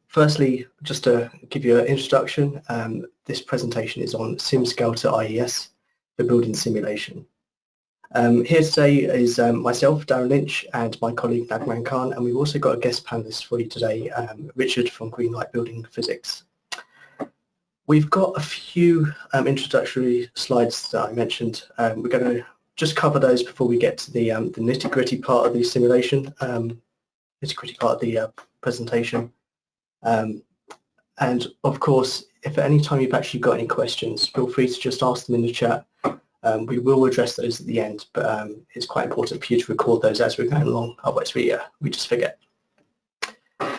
Firstly, just to give you an introduction, this presentation is on SimScale to IES for building simulation. Here today is myself, Darren Lynch, and my colleague Nikomon, and we've also got a guest panelist for you today, Richard from Greenlite Building Physics. We've got a few introductory slides that I mentioned. We're going to just cover those before we get to the nitty-gritty part of the simulation, nitty-gritty part of the presentation. And of course, if at any time you've actually got any questions, feel free to just ask them in the chat. We will address those at the end, but it's quite important for you to record those as we're going along, otherwise we just forget.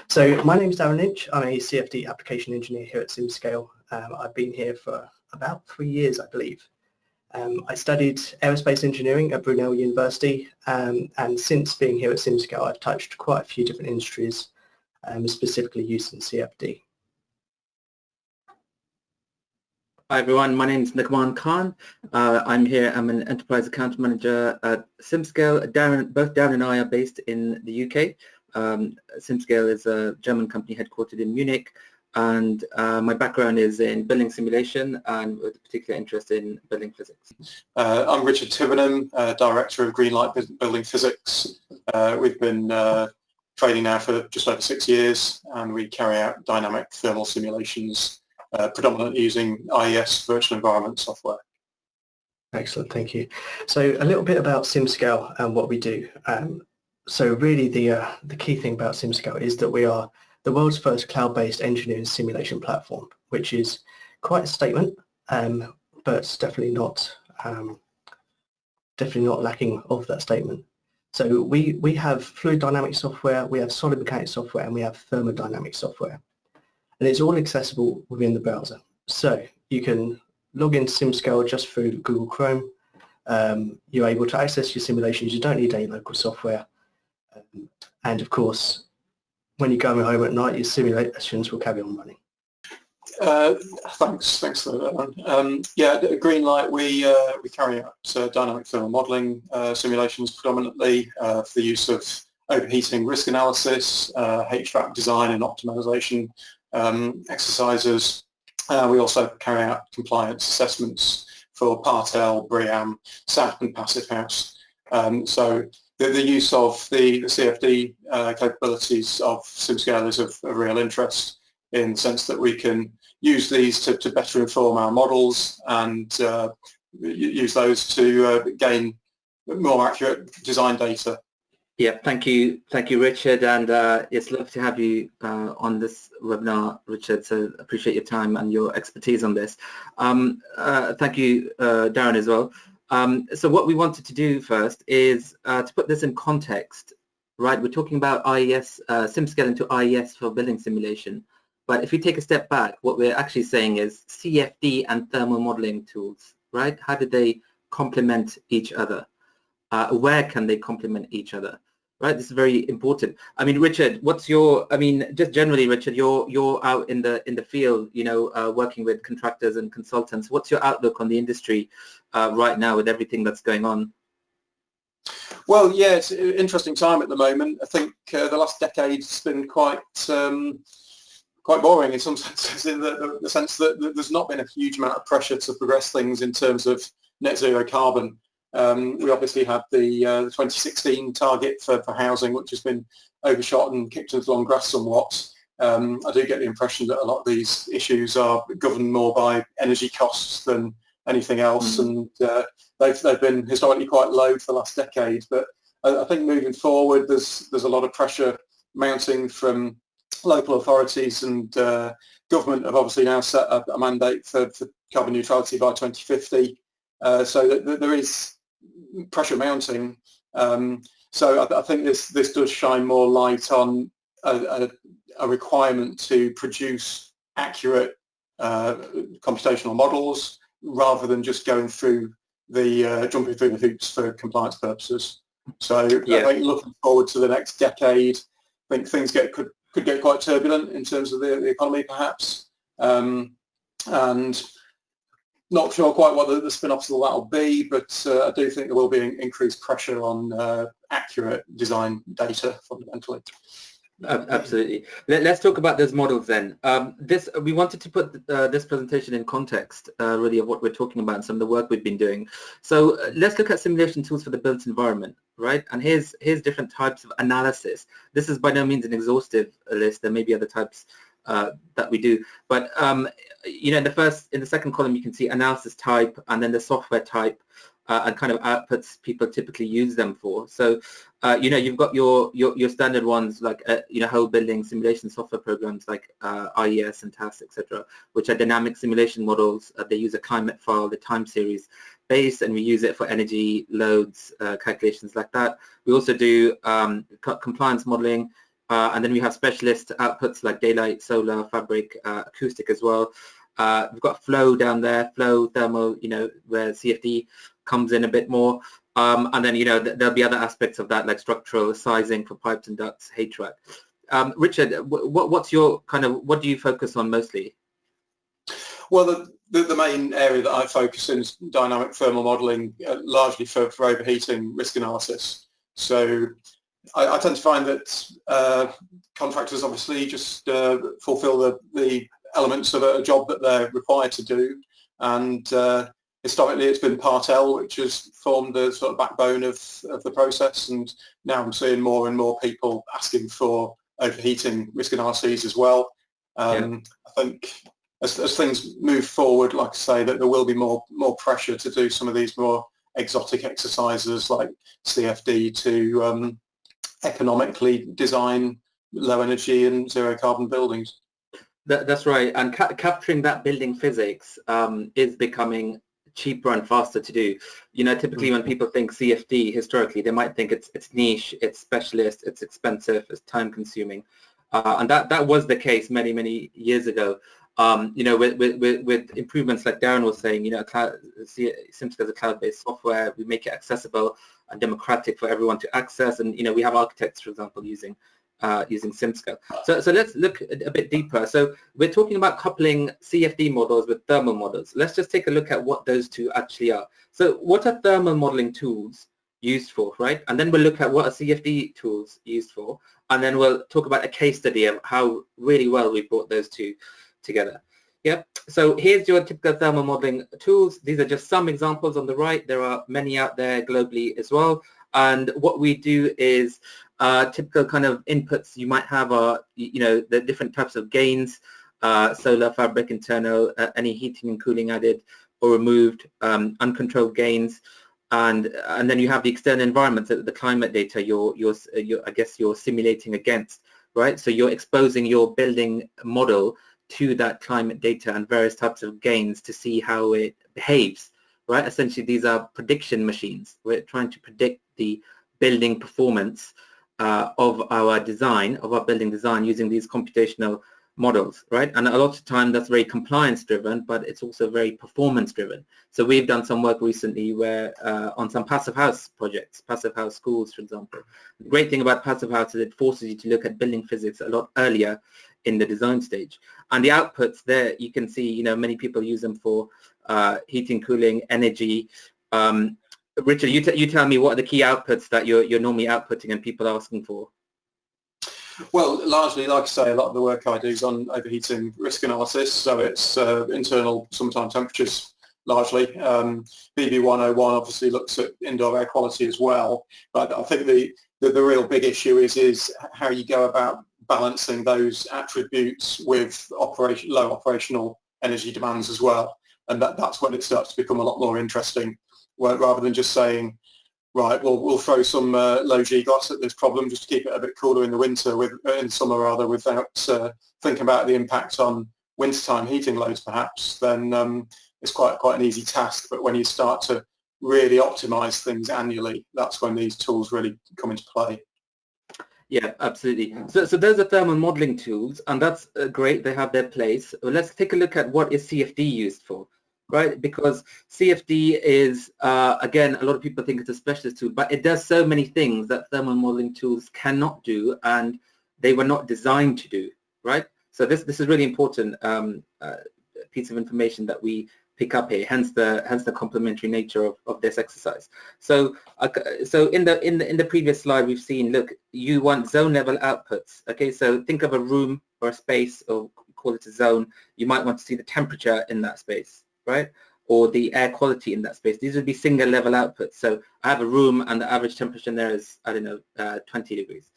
So my name is Darren Lynch. I'm a CFD application engineer here at SimScale. I've been here for about 3 years, I believe. I studied aerospace engineering at Brunel University, and since being here at SimScale, I've touched quite a few different industries, specifically using CFD. Hi everyone, my name is Nikomon. I'm an enterprise account manager at SimScale. Both Darren and I are based in the UK. SimScale is a German company headquartered in Munich, and my background is in building simulation and with a particular interest in building physics. I'm Richard Tivenham, Director of Greenlite Building Physics. We've been trading now for just over 6 years, and we carry out dynamic thermal simulations predominantly using IES virtual environment software. Excellent, thank you. So a little bit about SimScale and what we do. So really the key thing about SimScale is that we are the world's first cloud-based engineering simulation platform, which is quite a statement, but definitely not lacking of that statement. So we have fluid dynamics software, we have solid mechanics software, and we have thermodynamic software. And it's all accessible within the browser. So you can log into SimScale just through Google Chrome. You're able to access your simulations. You don't need any local software. And of course, when you go home at night, your simulations will carry on running. Thanks for that. Yeah, at Greenlite, we carry out dynamic thermal modelling simulations predominantly for the use of overheating risk analysis, HVAC design and optimization exercises. We also carry out compliance assessments for Part L, BREEAM, SAP and Passive House. So the use of the CFD capabilities of SimScale is of real interest in the sense that we can use these to better inform our models and use those to gain more accurate design data. Yeah, thank you, Richard, and it's lovely to have you on this webinar, Richard. So appreciate your time and your expertise on this. Thank you, Darren, as well. So what we wanted to do first is to put this in context, right? We're talking about IES, SimScale into IES for building simulation. But if you take a step back, what we're actually saying is CFD and thermal modeling tools, right? How do they complement each other? Where can they complement each other? Right, this is very important. I mean, Richard, what's your? I mean, just generally, Richard, you're out in the field, you know, working with contractors and consultants. What's your outlook on the industry right now with everything that's going on? Well, yeah, it's an interesting time at the moment. I think the last decade's been quite boring in some senses, in the sense that there's not been a huge amount of pressure to progress things in terms of net zero carbon. We obviously had the 2016 target for housing, which has been overshot and kicked into long grass somewhat. I do get the impression that a lot of these issues are governed more by energy costs than anything else, and they've been historically quite low for the last decade. But I think moving forward, there's a lot of pressure mounting from local authorities, and government have obviously now set a mandate for carbon neutrality by 2050. So that there is pressure mounting. So I think this does shine more light on a requirement to produce accurate computational models rather than just going through jumping through the hoops for compliance purposes. So yeah. I think looking forward to the next decade, I think things could get quite turbulent in terms of the economy perhaps, and not sure quite what the spin-offs of that will be, but I do think there will be increased pressure on accurate design data fundamentally. Absolutely. Let's talk about those models then. We wanted to put this presentation in context, really, of what we're talking about and some of the work we've been doing. So let's look at simulation tools for the built environment, right? And here's different types of analysis. This is by no means an exhaustive list. There may be other types that we do, but you know, in the second column, you can see analysis type and then the software type. And kind of outputs people typically use them for. So, you know, you've got your standard ones like, you know, whole building simulation software programs like IES and TAS, etc., which are dynamic simulation models. They use a climate file, the time series base, and we use it for energy loads, calculations like that. We also do compliance modeling, and then we have specialist outputs like daylight, solar, fabric, acoustic as well. We've got flow down there, flow, thermal, you know, where CFD comes in a bit more, and then, you know, there'll be other aspects of that like structural sizing for pipes and ducts, HVAC. Richard, what's your kind of, what do you focus on mostly? Well, the main area that I focus in is dynamic thermal modelling, largely for overheating risk analysis. So I tend to find that contractors obviously just fulfil the elements of a job that they're required to do, and historically it's been Part L which has formed the sort of backbone of the process, and now I'm seeing more and more people asking for overheating risk analyses as well. I think as things move forward, like I say, that there will be more pressure to do some of these more exotic exercises like CFD to economically design low energy and zero carbon buildings. That's right, and capturing that building physics is becoming cheaper and faster to do. You know, typically when people think CFD historically, they might think it's niche, it's specialist, it's expensive, it's time consuming, and that was the case many years ago. You know, with improvements like Darren was saying, you know, SimScale is a cloud-based software. We make it accessible and democratic for everyone to access, and you know, we have architects, for example, using SimScale. So let's look a bit deeper. So we're talking about coupling CFD models with thermal models. Let's just take a look at what those two actually are. So what are thermal modeling tools used for, right? And then we'll look at what are CFD tools used for, and then we'll talk about a case study of how really well we brought those two together. Yep. So here's your typical thermal modeling tools. These are just some examples on the right. There are many out there globally as well. And what we do is typical kind of inputs you might have are, you know, the different types of gains, solar, fabric, internal, any heating and cooling added or removed, uncontrolled gains, and then you have the external environment, the climate data I guess you're simulating against, right? So you're exposing your building model to that climate data and various types of gains to see how it behaves, right? Essentially, these are prediction machines. We're trying to predict the building performance of our design, of our building design, using these computational models, right? And a lot of time that's very compliance driven, but it's also very performance driven. So we've done some work recently where on some passive house projects, passive house schools, for example. The great thing about passive house is it forces you to look at building physics a lot earlier in the design stage. And the outputs there, you can see, you know, many people use them for heating, cooling, energy. Richard, you tell me what are the key outputs that you're normally outputting and people are asking for? Well, largely, like I say, a lot of the work I do is on overheating risk analysis, so it's internal summertime temperatures largely. BB101 obviously looks at indoor air quality as well, but I think the real big issue is how you go about balancing those attributes with low operational energy demands as well, and that's when it starts to become a lot more interesting, rather than just saying, right, well, we'll throw some low G glass at this problem just to keep it a bit cooler in the winter, in summer rather, without thinking about the impact on wintertime heating loads perhaps. Then it's quite an easy task. But when you start to really optimize things annually, that's when these tools really come into play. Yeah, absolutely. So those are thermal modeling tools, and that's great. They have their place. Well, let's take a look at what is CFD used for. Right, because CFD is, again, a lot of people think it's a specialist tool, but it does so many things that thermal modeling tools cannot do, and they were not designed to do, right? So this is really important piece of information that we pick up here, hence the complementary nature of this exercise. So so in the previous slide we've seen, look, you want zone level outputs. Okay, so think of a room or a space, or call it a zone. You might want to see the temperature in that space, right, or the air quality in that space. These would be single level outputs. So I have a room and the average temperature in there is, I don't know, 20 degrees.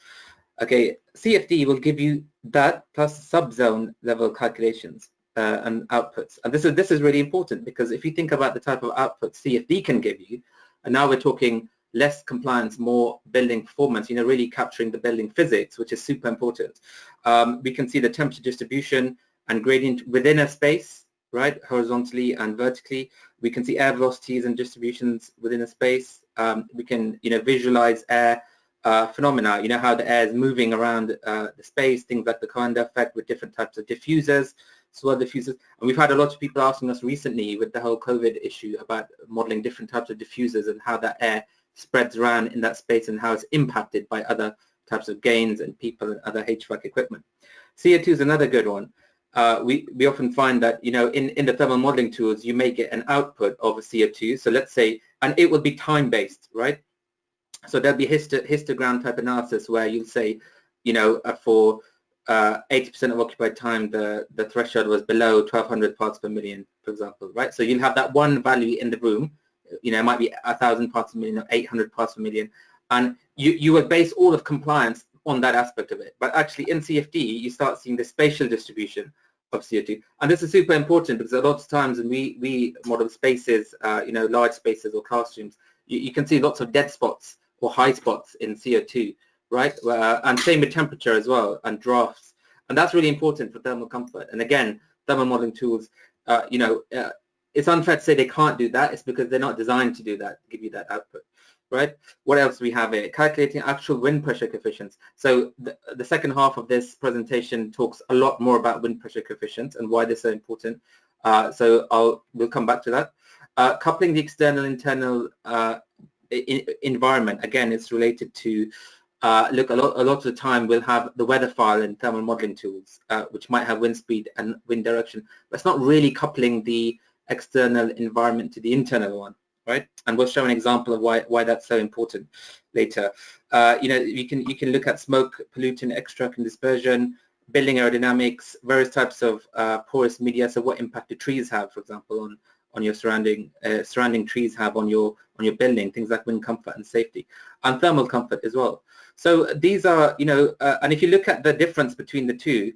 Okay, CFD will give you that plus sub-zone level calculations and outputs. And this is really important, because if you think about the type of output CFD can give you, and now we're talking less compliance, more building performance, you know, really capturing the building physics, which is super important. We can see the temperature distribution and gradient within a space, right, horizontally and vertically. We can see air velocities and distributions within a space. We can, you know, visualize air phenomena, you know, how the air is moving around the space, things like the Coanda effect with different types of diffusers, swirl diffusers. And we've had a lot of people asking us recently with the whole COVID issue about modeling different types of diffusers and how that air spreads around in that space and how it's impacted by other types of gains and people and other HVAC equipment. CO2 is another good one. We often find that, you know, in the thermal modeling tools, you may get an output of a CO2. So let's say, and it will be time-based, right? So there'll be histogram type analysis where you'll say, you know, for 80% of occupied time, the threshold was below 1200 parts per million, for example, right? So you'll have that one value in the room, you know, it might be 1000 parts per million or 800 parts per million, and you would base all of compliance on that aspect of it. But actually in CFD, you start seeing the spatial distribution of CO2. And this is super important because a lot of times when we model spaces, you know, large spaces or classrooms, you can see lots of dead spots or high spots in CO2, right? And same with temperature as well, and drafts. And that's really important for thermal comfort. And again, thermal modeling tools, you know, it's unfair to say they can't do that. It's because they're not designed to do that, give you that output, right? What else do we have here? Calculating actual wind pressure coefficients. So the second half of this presentation talks a lot more about wind pressure coefficients and why they're so important. So we'll come back to that. Coupling the external internal environment, again, it's related to look, a lot of the time we'll have the weather file in thermal modeling tools, which might have wind speed and wind direction, but it's not really coupling the external environment to the internal one, right? And we'll show an example of why that's so important later. You know, you can look at smoke, pollutant, extract and dispersion, building aerodynamics, various types of porous media. So what impact do trees have, for example, on your surrounding trees have on your building, things like wind comfort and safety, and thermal comfort as well. So these are, you know, and if you look at the difference between the two,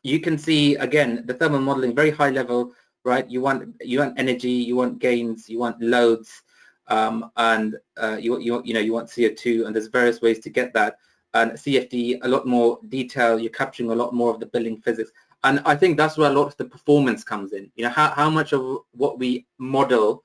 you can see again the thermal modeling, very high level, right? You want energy, you want gains, you want loads, and you want CO2, and there's various ways to get that. And CFD, a lot more detail. You're capturing a lot more of the building physics. And I think that's where a lot of the performance comes in. You know, how much of what we model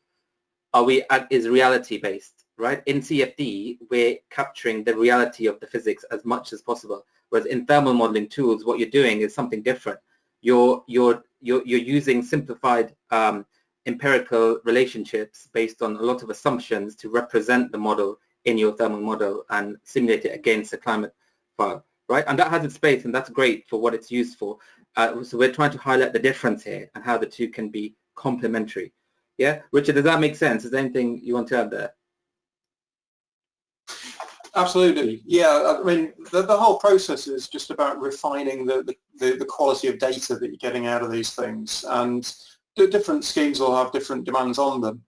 is reality based, right? In CFD, we're capturing the reality of the physics as much as possible. Whereas in thermal modeling tools, what you're doing is something different. You're using simplified empirical relationships based on a lot of assumptions to represent the model in your thermal model and simulate it against a climate file, right? And that has its space, and that's great for what it's used for. So we're trying to highlight the difference here and how the two can be complementary. Yeah, Richard, does that make sense? Is there anything you want to add there? Absolutely. Yeah, I mean, the whole process is just about refining the quality of data that you're getting out of these things, and the different schemes will have different demands on them.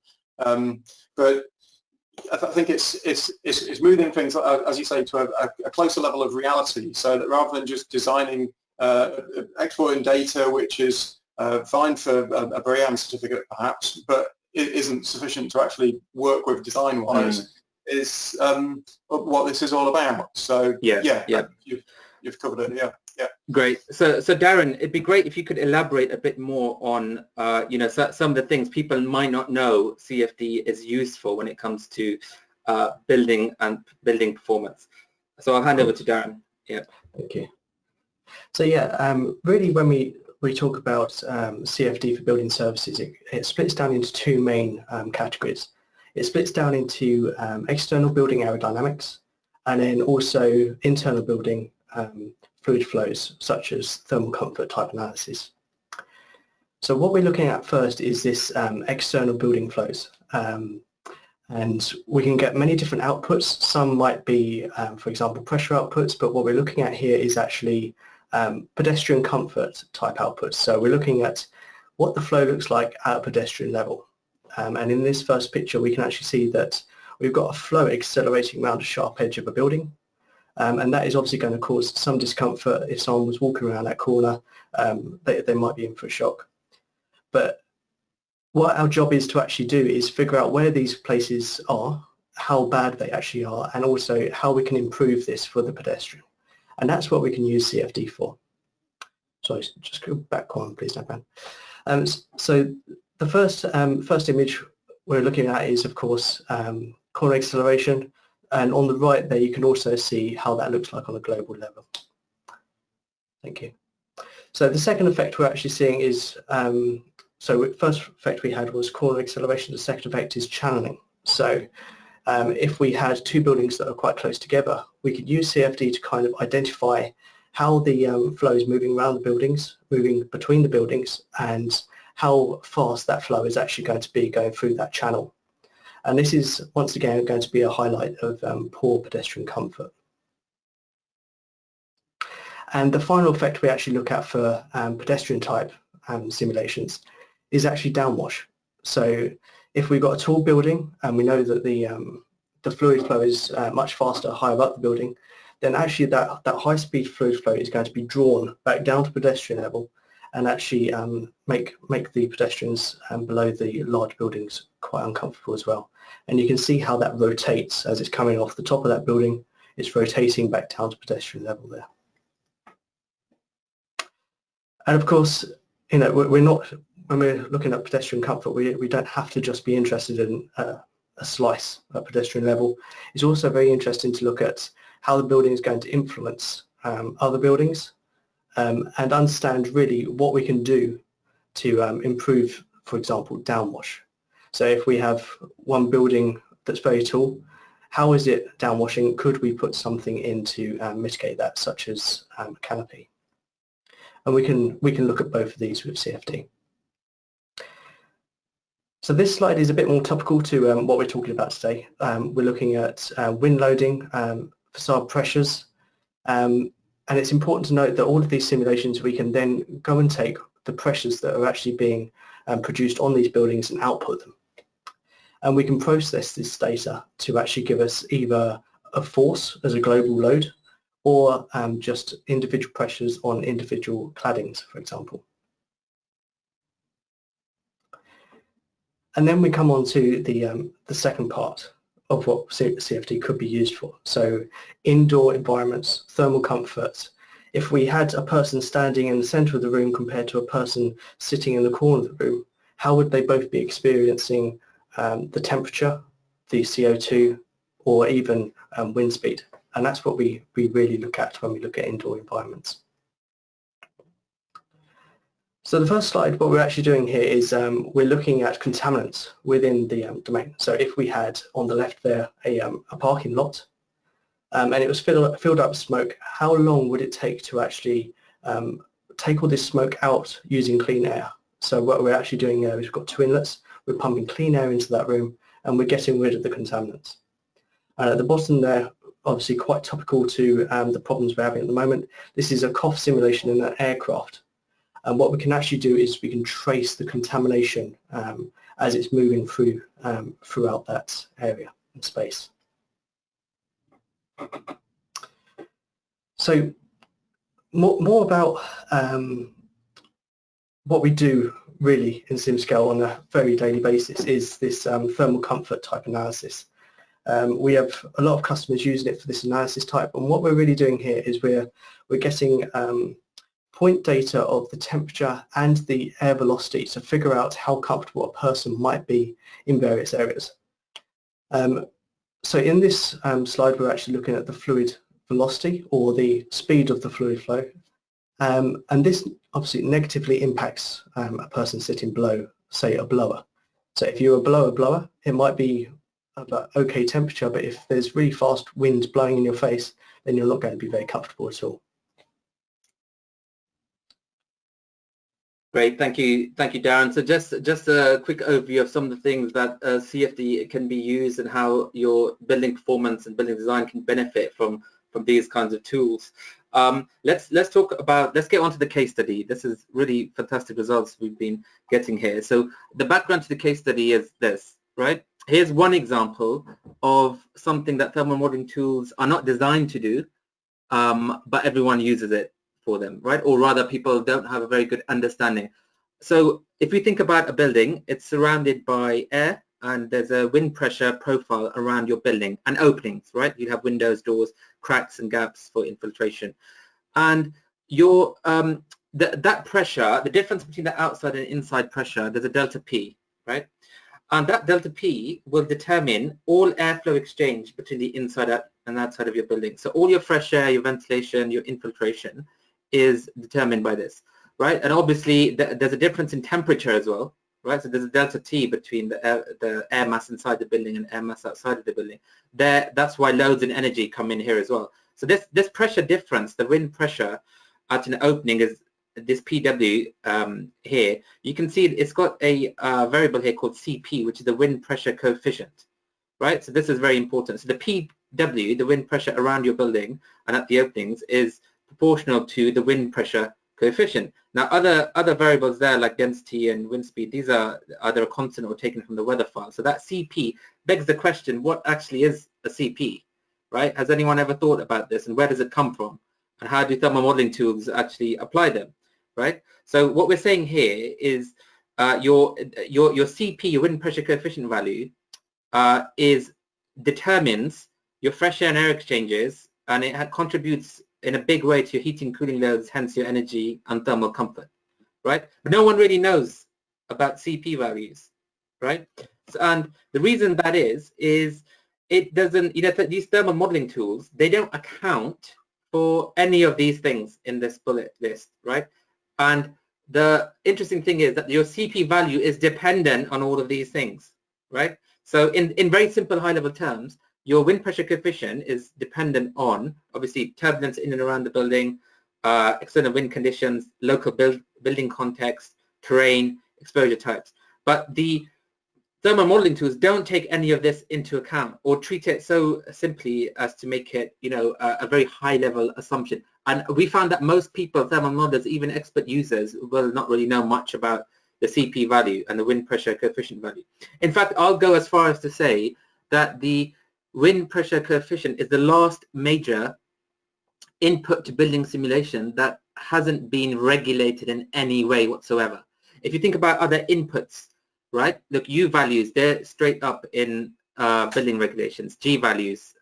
But I think it's moving things, as you say, to a closer level of reality, so that rather than just designing, exporting data, which is fine for a BREEAM certificate perhaps, but it isn't sufficient to actually work with design-wise, is what this is all about. So yeah. You've covered it. Yeah. Great. So Darren, it'd be great if you could elaborate a bit more on you know, some of the things people might not know CFD is used for when it comes to building performance. So I'll hand over to Darren. Yeah. Thank you. So yeah, really when we talk about CFD for building services, it splits down into two main categories. It splits down into external building aerodynamics, and then also internal building fluid flows, such as thermal comfort type analysis. So what we're looking at first is this external building flows. And we can get many different outputs. Some might be, for example, pressure outputs, but what we're looking at here is actually pedestrian comfort type outputs. So we're looking at what the flow looks like at a pedestrian level. And in this first picture, we can actually see that we've got a flow accelerating around a sharp edge of a building. And that is obviously going to cause some discomfort. If someone was walking around that corner, they might be in for a shock. But what our job is to actually do is figure out where these places are, how bad they actually are, and also how we can improve this for the pedestrian. And that's what we can use CFD for. Sorry, just go back one, please, Nikomon. So the first image we're looking at is, of course, corner acceleration. And on the right there, you can also see how that looks like on a global level. Thank you. So the second effect we're actually seeing is, so the first effect we had was corner acceleration. The second effect is channeling. So if we had two buildings that are quite close together, we could use CFD to kind of identify how the flow is moving around the buildings, moving between the buildings, and how fast that flow is actually going to be going through that channel. And this is, once again, going to be a highlight of poor pedestrian comfort. And the final effect we actually look at for pedestrian type simulations is actually downwash. So if we've got a tall building and we know that the fluid flow is much faster higher up the building, then actually that high-speed fluid flow is going to be drawn back down to pedestrian level and actually make the pedestrians below the large buildings quite uncomfortable as well. And you can see how that rotates as it's coming off the top of that building. It's rotating back down to pedestrian level there. And of course, you know, we're not, when we're looking at pedestrian comfort, we don't have to just be interested in a slice at pedestrian level. It's also very interesting to look at how the building is going to influence other buildings and understand really what we can do to improve, for example, downwash. So if we have one building that's very tall, how is it downwashing? Could we put something in to mitigate that, such as a canopy? And we can look at both of these with CFD. So this slide is a bit more topical to what we're talking about today. We're looking at wind loading, facade pressures, and it's important to note that all of these simulations, we can then go and take the pressures that are actually being produced on these buildings and output them. And we can process this data to actually give us either a force as a global load or just individual pressures on individual claddings, for example. And then we come on to the second part of what CFD could be used for. So indoor environments, thermal comfort. If we had a person standing in the center of the room compared to a person sitting in the corner of the room, how would they both be experiencing the temperature, the CO2, or even wind speed? And that's what we really look at when we look at indoor environments. So the first slide, what we're actually doing here is we're looking at contaminants within the domain. So if we had on the left there a parking lot and it was filled up with smoke, how long would it take to actually take all this smoke out using clean air? So what we're actually doing there is we've got two inlets, we're pumping clean air into that room and we're getting rid of the contaminants. At the bottom there, obviously quite topical to the problems we're having at the moment, this is a COF simulation in an aircraft. And what we can actually do is we can trace the contamination as it's moving through throughout that area and space. So more about what we do really in SimScale on a very daily basis is this thermal comfort type analysis. We have a lot of customers using it for this analysis type, and what we're really doing here is we're getting point data of the temperature and the air velocity to figure out how comfortable a person might be in various areas. So in this slide, we're actually looking at the fluid velocity or the speed of the fluid flow. And this obviously negatively impacts a person sitting below, say, a blower. So if you're below a blower, it might be about okay temperature, but if there's really fast wind blowing in your face, then you're not going to be very comfortable at all. Great, thank you, Darren. So just a quick overview of some of the things that CFD can be used and how your building performance and building design can benefit from these kinds of tools. Let's get onto the case study. This is really fantastic results we've been getting here. So the background to the case study is this, right? Here's one example of something that thermal modeling tools are not designed to do, but everyone uses it for them, right? Or rather, people don't have a very good understanding. So if you think about a building, it's surrounded by air, and there's a wind pressure profile around your building and openings, right? You have windows, doors, cracks and gaps for infiltration. And your that pressure, the difference between the outside and inside pressure, there's a delta P, right? And that delta P will determine all airflow exchange between the inside and outside of your building. So all your fresh air, your ventilation, your infiltration is determined by this, right? And obviously there's a difference in temperature as well, right? So there's a delta T between the air mass inside the building and air mass outside of the building. That's why loads and energy come in here as well. So this pressure difference, the wind pressure at an opening is this PW here. You can see it's got a variable here called CP, which is the wind pressure coefficient, right? So this is very important. So the PW, the wind pressure around your building and at the openings, is proportional to the wind pressure coefficient. Now other variables there like density and wind speed, these are either a constant or taken from the weather file. So that CP begs the question, what actually is a CP, right? Has anyone ever thought about this, and where does it come from, and how do thermal modeling tools actually apply them, right? So what we're saying here is your CP, your wind pressure coefficient value, determines your fresh air and air exchanges, and it contributes in a big way to your heating, cooling loads, hence your energy and thermal comfort, right? But no one really knows about CP values, right? And the reason that is it doesn't, these thermal modeling tools, they don't account for any of these things in this bullet list, right? And the interesting thing is that your CP value is dependent on all of these things, right? So in very simple high-level terms, your wind pressure coefficient is dependent on, obviously, turbulence in and around the building, external wind conditions, local building context, terrain, exposure types. But the thermal modeling tools don't take any of this into account, or treat it so simply as to make it, a very high-level assumption. And we found that most people, thermal modelers, even expert users, will not really know much about the CP value and the wind pressure coefficient value. In fact, I'll go as far as to say that the wind pressure coefficient is the last major input to building simulation that hasn't been regulated in any way whatsoever. If you think about other inputs, right? Look, U values, they're straight up in building regulations, G values,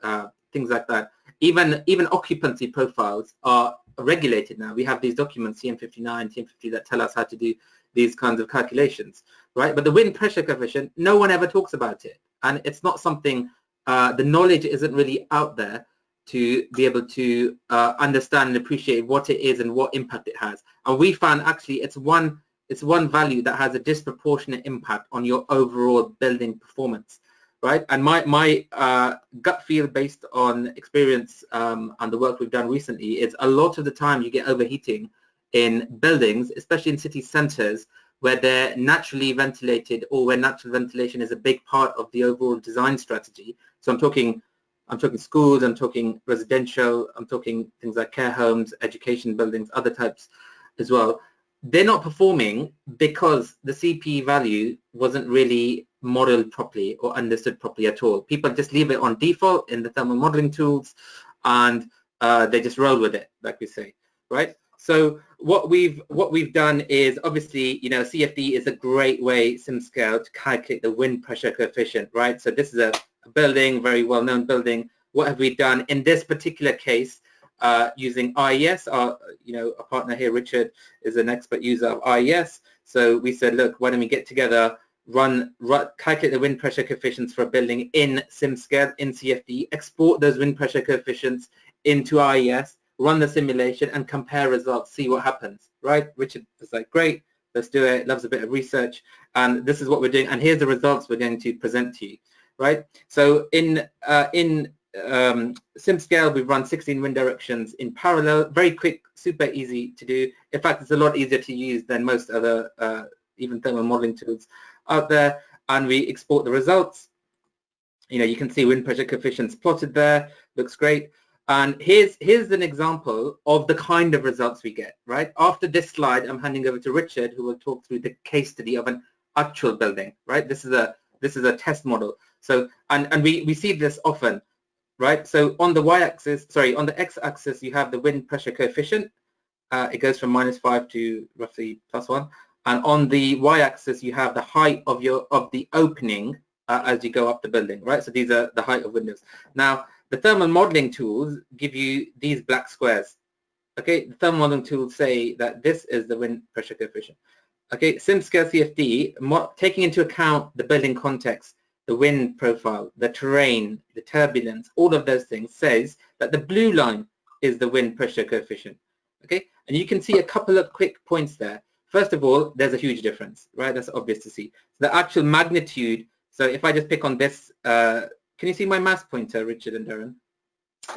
things like that. Even occupancy profiles are regulated now. We have these documents, CM59, TM50, that tell us how to do these kinds of calculations, right? But the wind pressure coefficient, no one ever talks about it. And it's not something, the knowledge isn't really out there to be able to understand and appreciate what it is and what impact it has. And we found actually it's one value that has a disproportionate impact on your overall building performance, right? And my gut feel based on experience and the work we've done recently is a lot of the time you get overheating in buildings, especially in city centers, where they're naturally ventilated or where natural ventilation is a big part of the overall design strategy. So I'm talking schools, I'm talking residential, I'm talking things like care homes, education buildings, other types as well. They're not performing because the CP value wasn't really modeled properly or understood properly at all. People just leave it on default in the thermal modeling tools, and they just roll with it, like we say, right? So what we've done is, obviously, CFD is a great way, SimScale, to calculate the wind pressure coefficient, right? So this is a building, very well-known building. What have we done in this particular case? Using IES, our partner here, Richard, is an expert user of IES. So we said, look, why don't we get together, calculate the wind pressure coefficients for a building in SimScale, in CFD, export those wind pressure coefficients into IES, run the simulation and compare results, see what happens, right? Richard was like, great, let's do it, loves a bit of research, and this is what we're doing, and here's the results we're going to present to you, right? So in SimScale, we've run 16 wind directions in parallel, very quick, super easy to do. In fact, it's a lot easier to use than most other even thermal modeling tools out there. And we export the results. You can see wind pressure coefficients plotted there, looks great. And here's an example of the kind of results we get, right? After this slide, I'm handing over to Richard, who will talk through the case study of an actual building, right? This is a test model. So, and we see this often, right? So on the y-axis, sorry, on the x-axis, you have the wind pressure coefficient. It goes from -5 to roughly +1. And on the y-axis, you have the height of the opening as you go up the building, right? So these are the height of windows. Now, the thermal modeling tools give you these black squares. Okay, the thermal modeling tools say that this is the wind pressure coefficient. Okay, SimScale CFD, taking into account the building context, the wind profile, the terrain, the turbulence, all of those things, says that the blue line is the wind pressure coefficient. Okay, and you can see a couple of quick points there. First of all, there's a huge difference, right? That's obvious to see. The actual magnitude, so if I just pick on this, can you see my mouse pointer, Richard and Darren?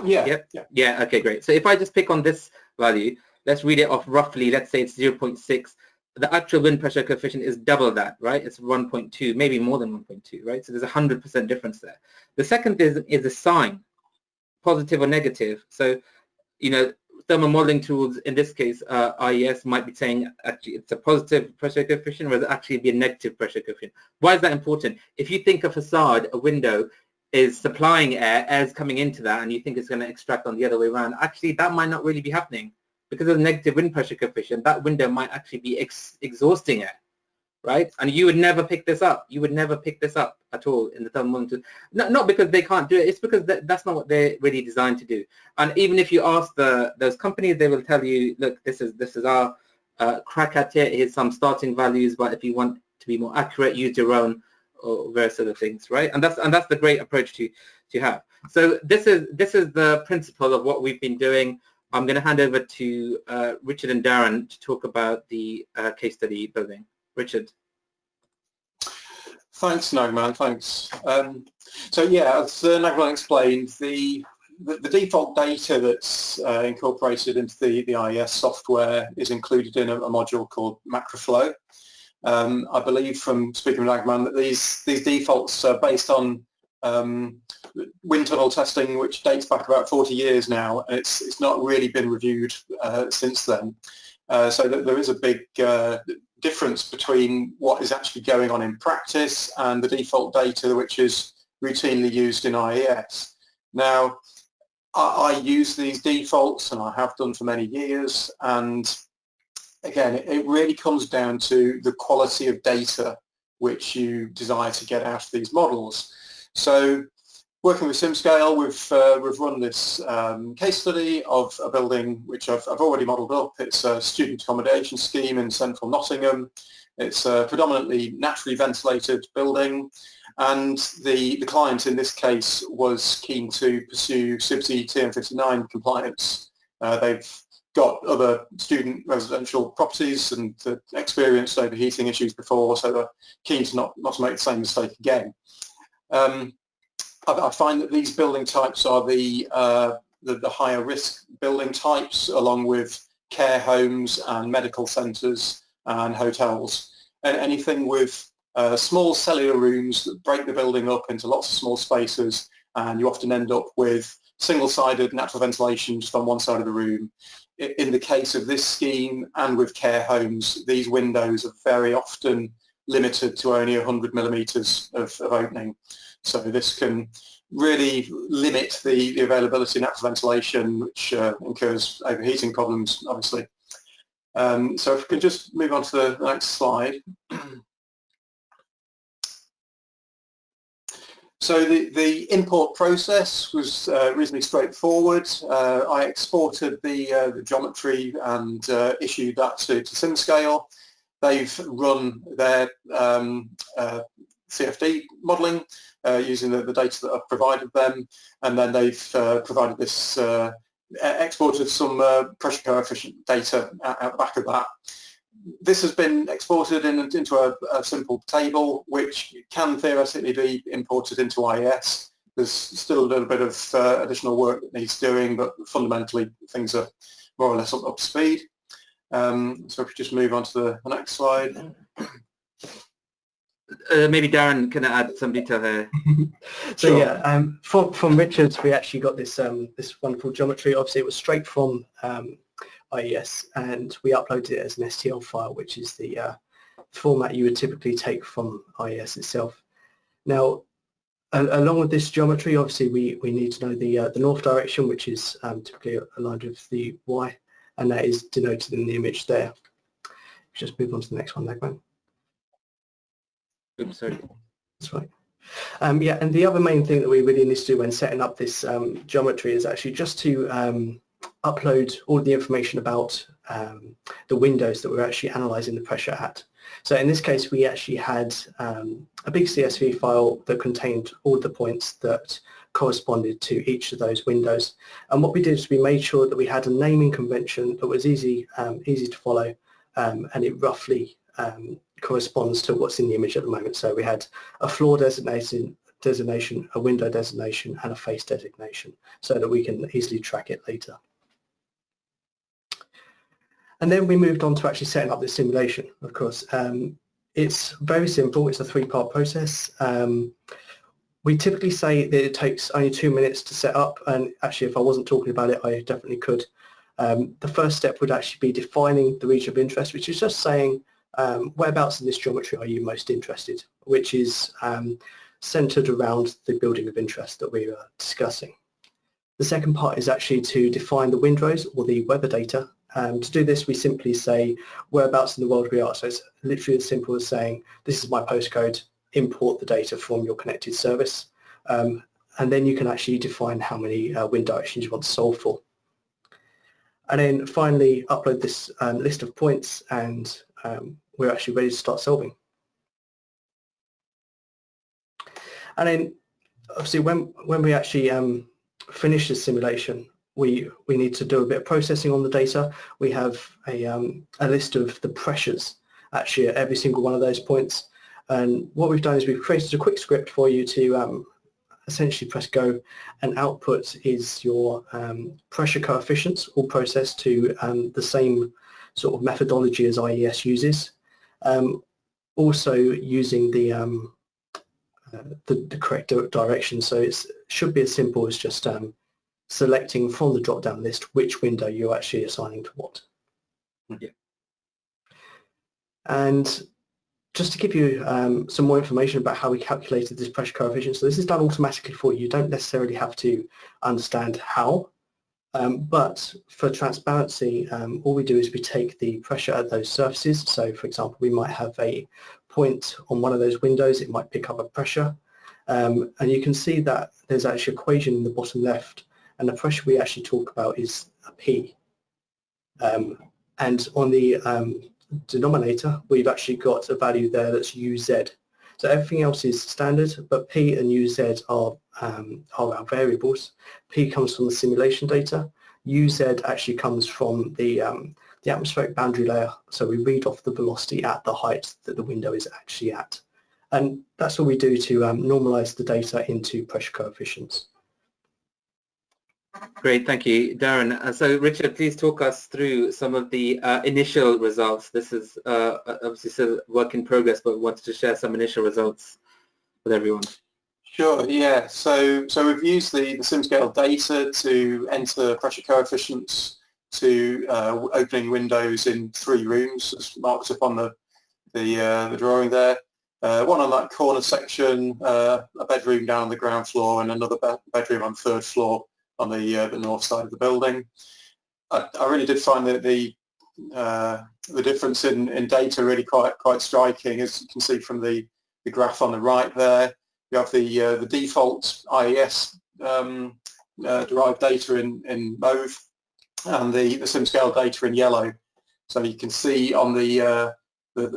Yeah. Yep. Yeah, okay, great. So if I just pick on this value, let's read it off roughly, let's say it's 0.6. The actual wind pressure coefficient is double that, right? It's 1.2, maybe more than 1.2, right? So there's 100% difference there. The second is a sign, positive or negative. So, thermal modeling tools, in this case, IES might be saying actually it's a positive pressure coefficient, whereas it actually be a negative pressure coefficient. Why is that important? If you think a facade, a window, is supplying air, air's coming into that, and you think it's going to extract on the other way around, actually that might not really be happening. Because of the negative wind pressure coefficient, that window might actually be exhausting air, right? And you would never pick this up. You would never pick this up at all in the thermal modeling tool. Not because they can't do it, it's because that's not what they're really designed to do. And even if you ask those companies, they will tell you, look, this is our crack at it. Here's some starting values, but if you want to be more accurate, use your own or various other things, right? And that's the great approach to have. So this is the principle of what we've been doing. I'm going to hand over to Richard and Darren to talk about the case study building. Richard. Thanks, Nikomon. Thanks. So yeah, as Nikomon explained, the default data that's incorporated into the IES software is included in a module called MacroFlow. I believe from speaking with Nikomon that these defaults are based on wind tunnel testing, which dates back about 40 years now, and it's not really been reviewed since then. So there is a big difference between what is actually going on in practice and the default data which is routinely used in IES. Now, I use these defaults, and I have done for many years, and again, it really comes down to the quality of data which you desire to get out of these models. So working with SimScale, we've run this case study of a building which I've already modelled up. It's a student accommodation scheme in central Nottingham. It's a predominantly naturally ventilated building, and the client in this case was keen to pursue SIBSE TM59 compliance. They've got other student residential properties and experienced overheating issues before, so they're keen to not to make the same mistake again. I find that these building types are the higher risk building types, along with care homes and medical centres and hotels. And anything with small cellular rooms that break the building up into lots of small spaces, and you often end up with single-sided natural ventilation just on one side of the room. In the case of this scheme and with care homes, these windows are very often limited to only 100 millimetres of opening. So this can really limit the availability of natural ventilation, which incurs overheating problems, obviously. So if we can just move on to the next slide. So the import process was reasonably straightforward. I exported the geometry and issued that to SimScale. They've run their CFD modelling using the data that I've provided them, and then they've provided this, exported some pressure coefficient data out the back of that. This has been exported into a simple table, which can theoretically be imported into IES. there's still a little bit of additional work that needs doing, but fundamentally things are more or less up to speed. So if we just move on to the next slide. Maybe Darren can add some detail here. So Sure. yeah, from Richard's, we actually got this this wonderful geometry. Obviously, it was straight from IES, and we uploaded it as an STL file, which is the format you would typically take from IES itself. Now, along with this geometry, obviously we need to know the north direction, which is typically aligned with the Y, and that is denoted in the image there. Just move on to the next one, Nikomon. Oops, sorry. That's right. Yeah, and the other main thing that we really need to do when setting up this geometry is actually just to upload all the information about the windows that we're actually analysing the pressure at. So in this case, we actually had a big CSV file that contained all the points that corresponded to each of those windows. And what we did is we made sure that we had a naming convention that was easy to follow, and it roughly corresponds to what's in the image at the moment. So we had a floor designation, a window designation, and a face designation, so that we can easily track it later. And then we moved on to actually setting up this simulation, of course. It's very simple. It's a three-part process. We typically say that it takes only 2 minutes to set up, and actually if I wasn't talking about it, I definitely could. The first step would actually be defining the region of interest, which is just saying whereabouts in this geometry are you most interested, which is centered around the building of interest that we were discussing. The second part is actually to define the windows or the weather data. To do this, we simply say whereabouts in the world we are. So it's literally as simple as saying, this is my postcode, import the data from your connected service. And then you can actually define how many wind directions you want to solve for. And then finally, upload this list of points, and we're actually ready to start solving. And then, obviously, when we actually finish this simulation, we need to do a bit of processing on the data. We have a list of the pressures actually at every single one of those points. And what we've done is we've created a quick script for you to essentially press go, and output is your pressure coefficients, all processed to the same sort of methodology as IES uses. Also using the correct direction, so it should be as simple as just selecting from the drop-down list which window you're actually assigning to what. Yeah. And just to give you some more information about how we calculated this pressure coefficient, so this is done automatically for you. You don't necessarily have to understand how, but for transparency, all we do is we take the pressure at those surfaces. So for example, we might have a point on one of those windows, it might pick up a pressure, and you can see that there's actually an equation in the bottom left, and the pressure we actually talk about is a P. And on the denominator, we've actually got a value there that's UZ. So everything else is standard, but P and UZ are our variables. P comes from the simulation data. UZ actually comes from the atmospheric boundary layer. So we read off the velocity at the height that the window is actually at. And that's what we do to normalize the data into pressure coefficients. Great, thank you, Darren. So Richard, please talk us through some of the initial results. This is obviously still work in progress, but we wanted to share some initial results with everyone. Sure, yeah. So we've used the SimScale data to enter pressure coefficients to opening windows in 3 rooms, as marked up on the drawing there. One on that corner section, a bedroom down on the ground floor, and another bedroom on the 3rd floor on the north side of the building. I really did find that the difference in data really quite striking, as you can see from the graph on the right there. You have the default IES derived data in mauve, and the SimScale data in yellow. So you can see on the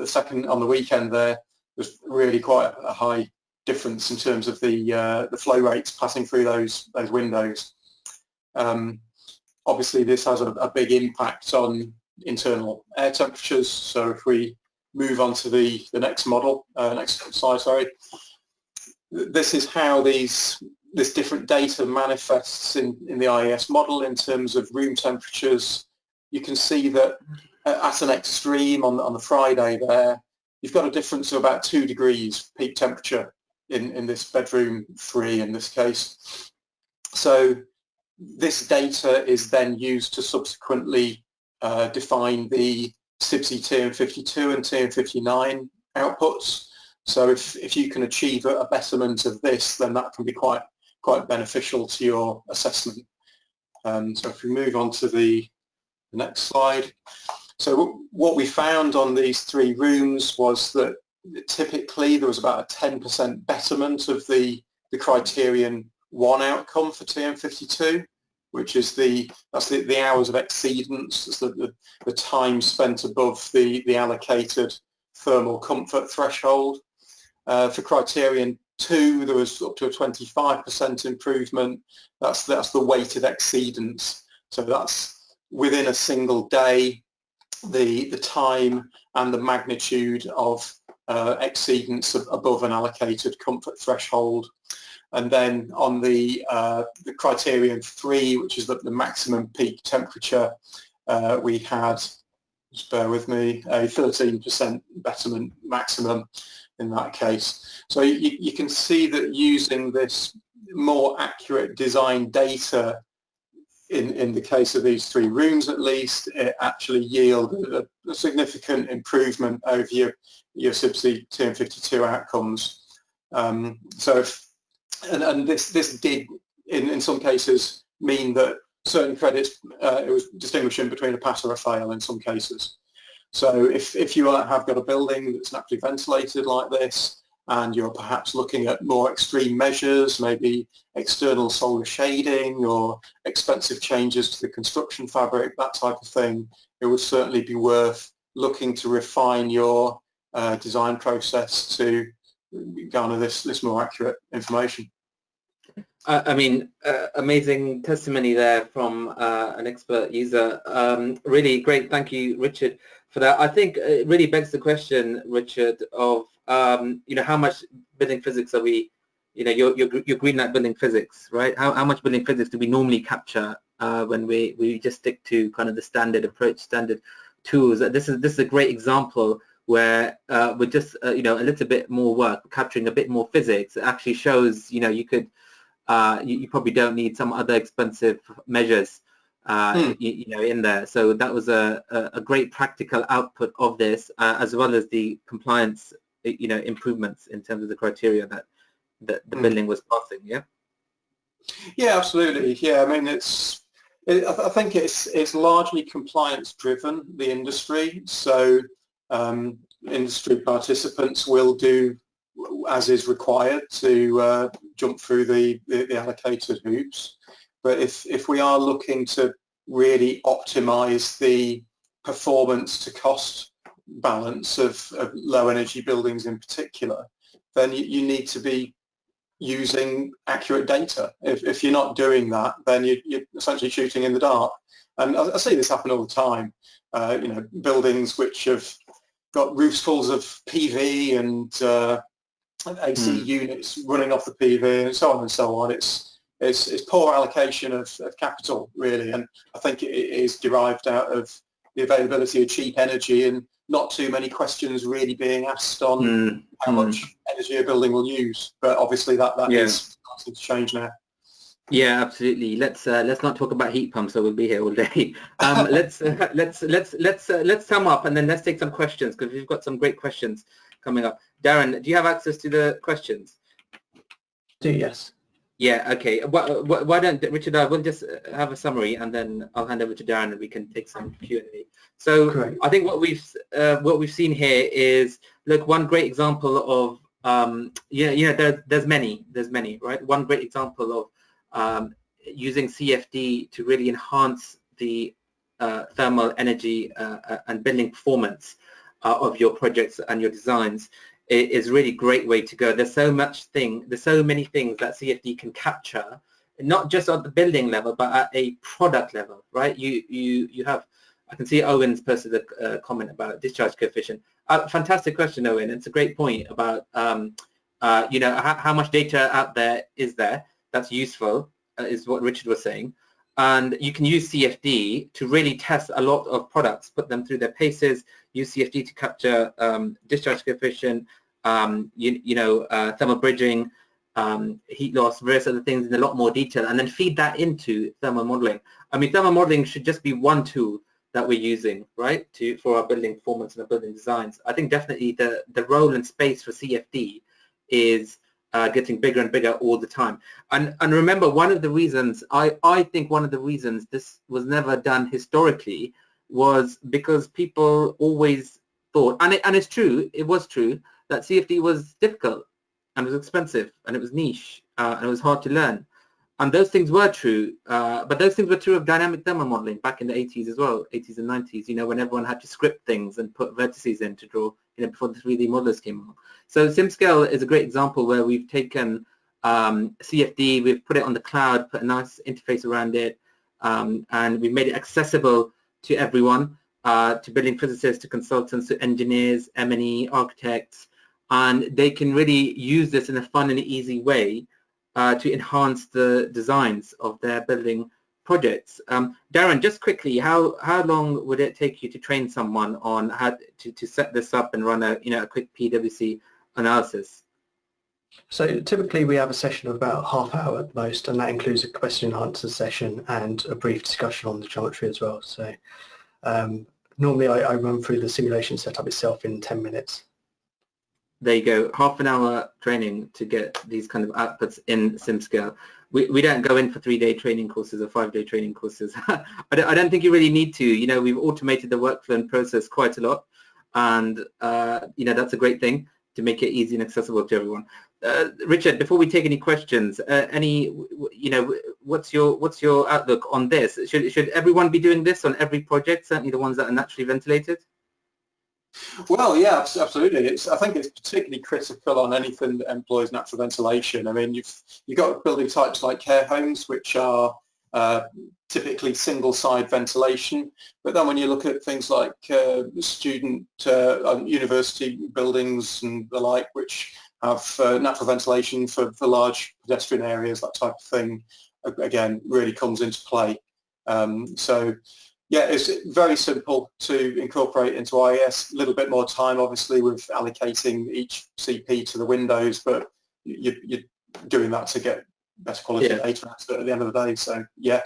second, on the weekend there, there's really quite a high difference in terms of the flow rates passing through those windows. Obviously this has a big impact on internal air temperatures. So if we move on to the next model, next slide, sorry. This is how these this different data manifests in the IES model in terms of room temperatures. You can see that at an extreme on the Friday there, you've got a difference of about 2 degrees peak temperature in this bedroom 3 in this case. So this data is then used to subsequently define the SimScale TM52 and TM59 outputs. So if you can achieve a betterment of this, then that can be quite beneficial to your assessment. So if we move on to the next slide. So what we found on these 3 rooms was that typically there was about a 10% betterment of the criterion 1 outcome for TM52, which is the hours of exceedance, it's the time spent above the allocated thermal comfort threshold. For criterion 2, there was up to a 25% improvement. That's the weighted exceedance. So that's within a single day, the time and the magnitude of exceedance above an allocated comfort threshold. And then on the criterion 3, which is the maximum peak temperature, we had, just bear with me, a 13% betterment maximum in that case. So you can see that using this more accurate design data in the case of these 3 rooms at least, it actually yielded a significant improvement over your SimScale TM52 outcomes. And this did in some cases mean that certain credits, it was distinguishing between a pass or a fail in some cases. So if you have got a building that's naturally ventilated like this, and you're perhaps looking at more extreme measures, maybe external solar shading or expensive changes to the construction fabric, that type of thing, it would certainly be worth looking to refine your design process to garner this more accurate information. I mean, amazing testimony there from an expert user. Really great. Thank you, Richard, for that. I think it really begs the question, Richard, of how much building physics are we, your Greenlite building physics, right? How much building physics do we normally capture when we just stick to kind of the standard approach, standard tools? This is a great example where with just a little bit more work, capturing a bit more physics, it actually shows you could. You probably don't need some other expensive measures, in there. So that was a great practical output of this, as well as the compliance, improvements in terms of the criteria that the building was passing. Yeah. Yeah, absolutely. Yeah, I mean, I think it's largely compliance driven, the industry. So industry participants will do as is required to jump through the allocated hoops. But if we are looking to really optimize the performance to cost balance of low energy buildings in particular, then you need to be using accurate data. If you're not doing that, then you're essentially shooting in the dark. And I see this happen all the time. Buildings which have got roofs full of PV and AC units running off the PV and so on and so on. It's poor allocation of capital, really, and I think it is derived out of the availability of cheap energy and not too many questions really being asked on how much energy a building will use. But obviously that is starting to change now. Yeah, absolutely. Let's not talk about heat pumps, so we'll be here all day. Let's sum up and then let's take some questions, because we've got some great questions coming up. Darren, do you have access to the questions? Yes. Yeah, okay. Why don't, Richard, I will just have a summary and then I'll hand over to Darren and we can take some Q&A. So correct. I think what we've seen here is, look, one great example of, there's many, right? One great example of using CFD to really enhance the thermal energy and building performance of your projects and your designs is really a great way to go. There's so many things that CFD can capture, not just at the building level, but at a product level, right? You have, I can see Owen's posted a comment about discharge coefficient. Fantastic question, Owen. It's a great point about, how much data out there is there. that's useful, is what Richard was saying. And you can use CFD to really test a lot of products, put them through their paces, use CFD to capture discharge coefficient, thermal bridging, heat loss, various other things in a lot more detail, and then feed that into thermal modeling. I mean, thermal modeling should just be one tool that we're using, right, for our building performance and our building designs. I think definitely the role and space for CFD is getting bigger and bigger all the time. And remember, one of the reasons, I think one of the reasons this was never done historically was because people always thought, and it's true, it was true, that CFD was difficult and it was expensive and it was niche and it was hard to learn. And those things were true, but those things were true of dynamic thermal modeling back in the 80s as well, 80s and 90s, when everyone had to script things and put vertices in to draw, before the 3D modelers came along. So SimScale is a great example where we've taken CFD, we've put it on the cloud, put a nice interface around it, and we've made it accessible to everyone, to building physicists, to consultants, to engineers, M&E, architects, and they can really use this in a fun and easy way to enhance the designs of their building projects. Darren, just quickly, how long would it take you to train someone on how to set this up and run a quick PwC analysis? So typically we have a session of about half hour at most, and that includes a question and answer session and a brief discussion on the geometry as well. So normally I run through the simulation setup itself in 10 minutes. There you go, half an hour training to get these kind of outputs in SimScale. We don't go in for 3-day training courses or 5-day training courses. I don't think you really need to. We've automated the workflow and process quite a lot, and that's a great thing to make it easy and accessible to everyone. Richard, before we take any questions, what's your outlook on this? Should everyone be doing this on every project? Certainly the ones that are naturally ventilated. Well, yeah, absolutely. I think it's particularly critical on anything that employs natural ventilation. I mean, you've got building types like care homes, which are typically single-side ventilation. But then when you look at things like student university buildings and the like, which have natural ventilation for large pedestrian areas, that type of thing, again, really comes into play. So yeah, it's very simple to incorporate into IES. A little bit more time, obviously, with allocating each CP to the windows, but you're doing that to get better quality data at the end of the day. So yeah.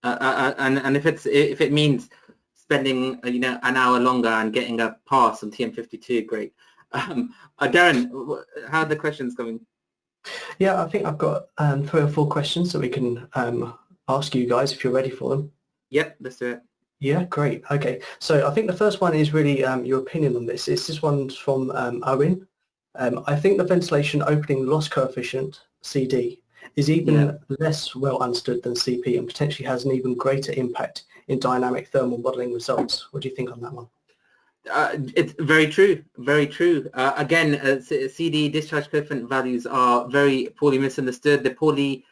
And if it means spending an hour longer and getting a pass on TM52, great. Darren, how are the questions coming? Yeah, I think I've got 3 or 4 questions that we can ask you guys if you're ready for them. Yep, let's do it. Yeah, great. Okay, so I think the first one is really your opinion on this. This one's from Owen. I think the ventilation opening loss coefficient, CD, is even less well understood than CP and potentially has an even greater impact in dynamic thermal modeling results. What do you think on that one? It's very true, very true. Again, CD discharge coefficient values are very poorly misunderstood. They're poorly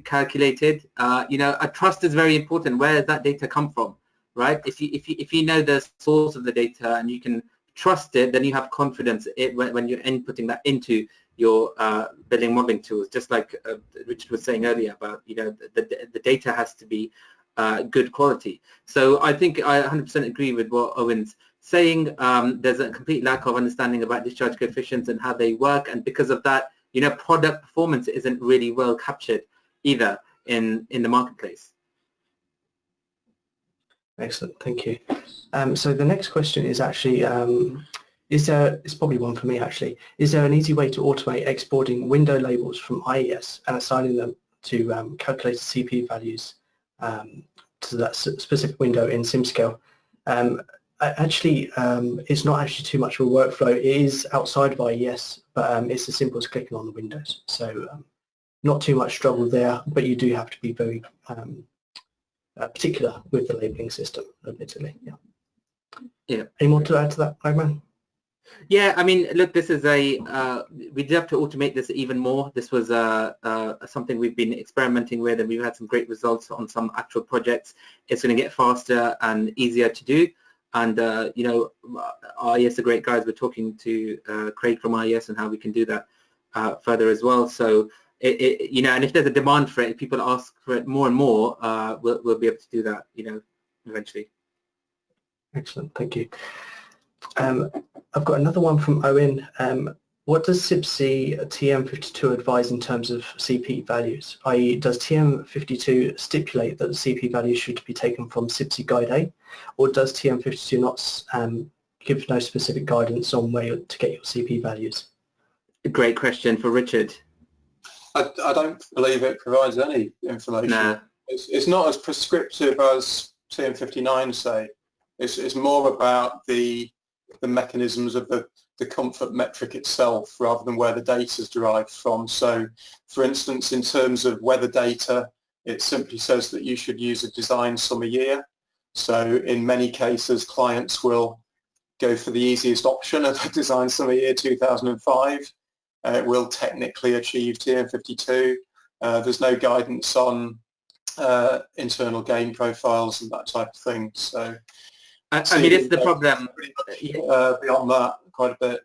calculated. A trust is very important. Where does that data come from, right? If you know the source of the data and you can trust it, then you have confidence when you're inputting that into your building modeling tools. Just like Richard was saying earlier about the data has to be good quality. So I think I 100% agree with what Owen's saying. There's a complete lack of understanding about discharge coefficients and how they work, and because of that, product performance isn't really well captured either in the marketplace. Excellent, thank you. So the next question is actually, it's probably one for me actually, is there an easy way to automate exporting window labels from IES and assigning them to calculated CP values to that specific window in SimScale? Actually, it's not actually too much of a workflow. It is outside of IES, but it's as simple as clicking on the windows. So not too much struggle there, but you do have to be very particular with the labeling system, admittedly. Yeah. Any more to add to that, Bagman? Yeah, I mean, look, this is we'd have to automate this even more. This was something we've been experimenting with, and we've had some great results on some actual projects. It's going to get faster and easier to do. And, IES are great guys. We're talking to Craig from IES and how we can do that further as well. So you know, and if there's a demand for it, if people ask for it more and more, we'll be able to do that, you know, eventually. Excellent, thank you. I've got another one from Owen. What does SimScale TM52 advise in terms of CP values? I.e., does TM52 stipulate that the CP values should be taken from SimScale Guide A, or does TM52 not give no specific guidance on where to get your CP values? A great question for Richard. I don't believe it provides any information. No. It's not as prescriptive as TM59 say. It's more about the mechanisms of the comfort metric itself rather than where the data is derived from. So, for instance, in terms of weather data, it simply says that you should use a design summer year. So in many cases, clients will go for the easiest option of a design summer year 2005. It will technically achieve TM52. There's no guidance on internal gain profiles and that type of thing. So I mean, it's the problem. Beyond that, quite a bit.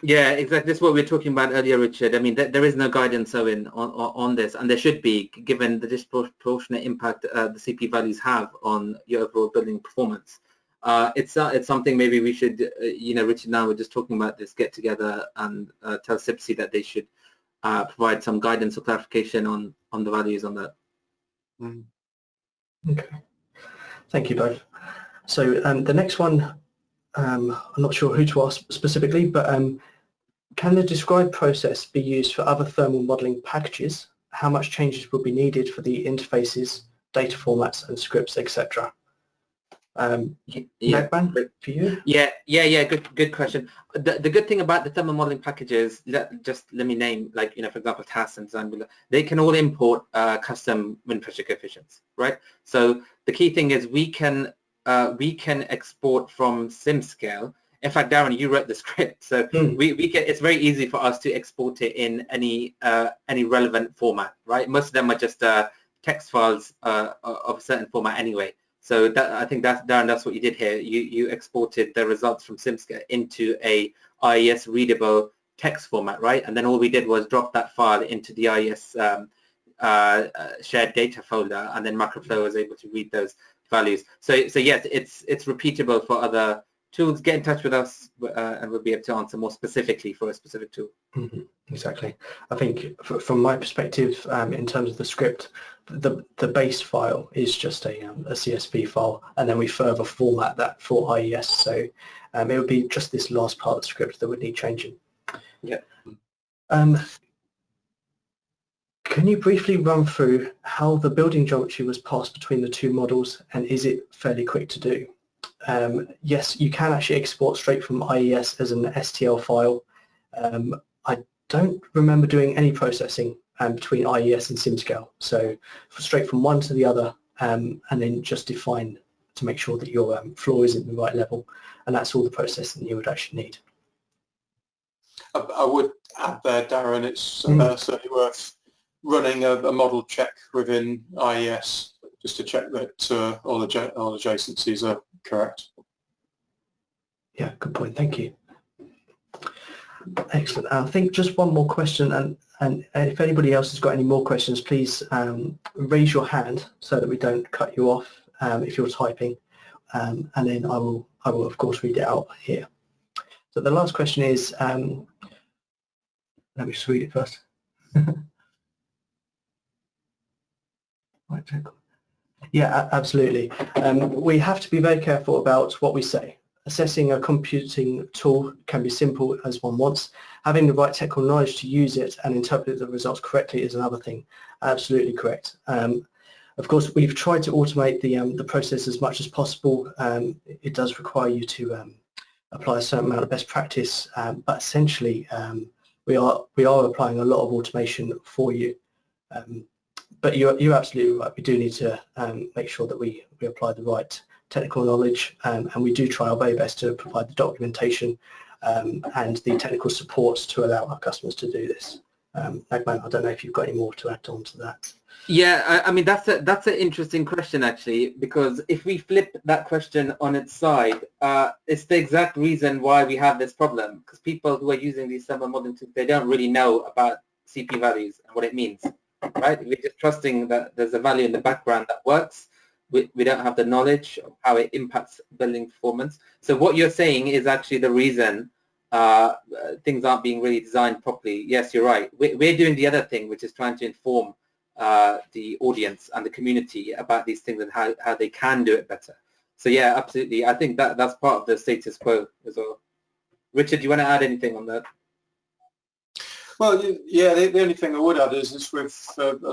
Yeah, exactly. That's what we were talking about earlier, Richard. I mean, there is no guidance, Owen, on this, and there should be, given the disproportionate impact the CP values have on your overall building performance. It's something maybe we should, you know, Richard and I were just talking about this, get together and tell SimScale that they should provide some guidance or clarification on the values on that. Okay, thank you both. So the next one, I'm not sure who to ask specifically, but can the described process be used for other thermal modeling packages? How much changes will be needed for the interfaces, data formats and scripts, etc.? Nikomon, for you? Yeah. Good question. The good thing about the thermal modeling packages, let me name, like, you know, for example, TAS and Design, they can all import custom wind pressure coefficients, right? So the key thing is we can export from SimScale. In fact, Darren, you wrote the script, so we can. It's very easy for us to export it in any relevant format, right? Most of them are just text files of a certain format anyway. So I think Darren, that's what you did here. You exported the results from SimScale into a IES readable text format, right? And then all we did was drop that file into the IES shared data folder, and then MacroFlow was able to read those values. So yes, it's repeatable for other tools. Get in touch with us and we'll be able to answer more specifically for a specific tool. Exactly. I think from my perspective, in terms of the script, the base file is just a CSV file, and then we further format that for IES. So it would be just this last part of the script that would need changing. Yeah. Can you briefly run through how the building geometry was passed between the two models, and is it fairly quick to do? Yes, you can actually export straight from IES as an STL file. I don't remember doing any processing between IES and SimScale, so straight from one to the other, and then just define to make sure that your floor is at the right level, and that's all the processing you would actually need. I would add there, Darren, it's certainly worth running a model check within IES just to check that all adjacencies are correct. Yeah, good point. Thank you. Excellent. I think just one more question, and if anybody else has got any more questions, please raise your hand so that we don't cut you off if you're typing, and then I will of course read it out here. So the last question is, let me just read it first. Yeah, absolutely. We have to be very careful about what we say. Assessing a computing tool can be simple as one wants. Having the right technical knowledge to use it and interpret the results correctly is another thing. Absolutely correct. Of course, we've tried to automate the process as much as possible. It does require you to apply a certain amount of best practice, but essentially we are applying a lot of automation for you. But you're absolutely right. We do need to make sure that we apply the right technical knowledge, and we do try our very best to provide the documentation and the technical support to allow our customers to do this. Nikomon, I don't know if you've got any more to add on to that. Yeah, I mean, that's an interesting question, actually, because if we flip that question on its side, it's the exact reason why we have this problem, because people who are using these thermal modeling tools, they don't really know about CP values and what it means, right? We're just trusting that there's a value in the background that works. We don't have the knowledge of how it impacts building performance. So what you're saying is actually the reason things aren't being really designed properly. Yes, you're right. We're doing the other thing, which is trying to inform the audience and the community about these things and how they can do it better. So yeah, absolutely. I think that's part of the status quo as well. Richard, do you want to add anything on that? Well, yeah, the only thing I would add is as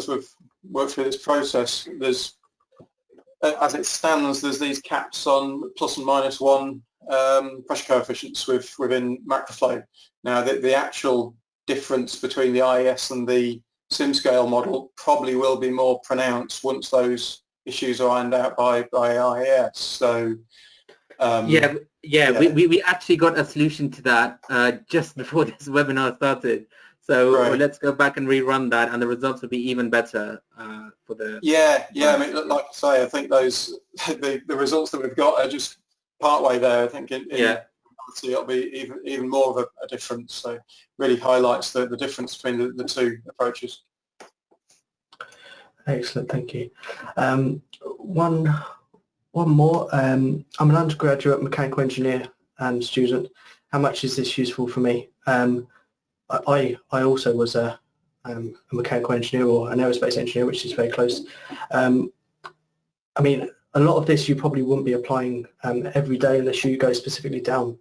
we've worked through this process, there's, as it stands, there's these caps on plus and minus 1 pressure coefficients within MacroFlow. Now, the actual difference between the IES and the SimScale model probably will be more pronounced once those issues are ironed out by IES. So yeah. We actually got a solution to that just before this webinar started. So let's go back and rerun that, and the results will be even better for the. Yeah. I mean, like I say, I think those the results that we've got are just partway there. I think in reality it'll be even more of a difference. So really highlights the difference between the two approaches. Excellent, thank you. One more. I'm an undergraduate mechanical engineer and student. How much is this useful for me? I also was a mechanical engineer or an aerospace engineer, which is very close. I mean, a lot of this you probably wouldn't be applying every day unless you go specifically down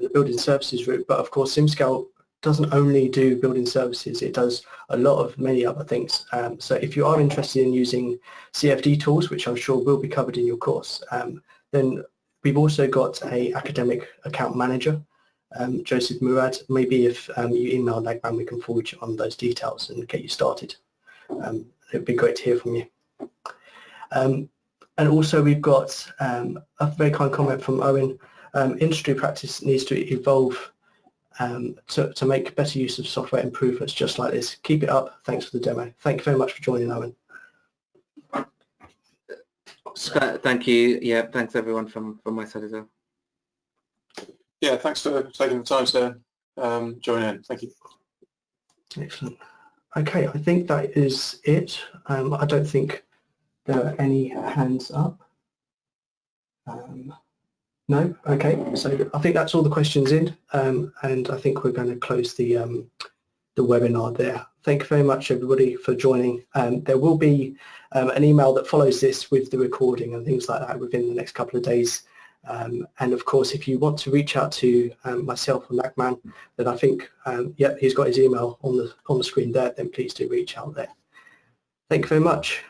the building services route. But of course, SimScale doesn't only do building services, it does a lot of many other things. So if you are interested in using CFD tools, which I'm sure will be covered in your course, then we've also got a academic account manager, Joseph Murad. Maybe if you email Nikomon, we can forward you on those details and get you started. It would be great to hear from you. And also we've got a very kind comment from Owen. Industry practice needs to evolve to make better use of software improvements just like this. Keep it up. Thanks for the demo. Thank you very much for joining, Owen. Thank you. Yeah, thanks everyone from my side as well. Yeah, thanks for taking the time to join in. Thank you. Excellent. Okay, I think that is it. I don't think there are any hands up. No? Okay, so I think that's all the questions in, and I think we're going to close the webinar there. Thank you very much everybody for joining. There will be an email that follows this with the recording and things like that within the next couple of days. And of course, if you want to reach out to myself or Nikomon, then I think, yeah, he's got his email on the screen there, then please do reach out there. Thank you very much.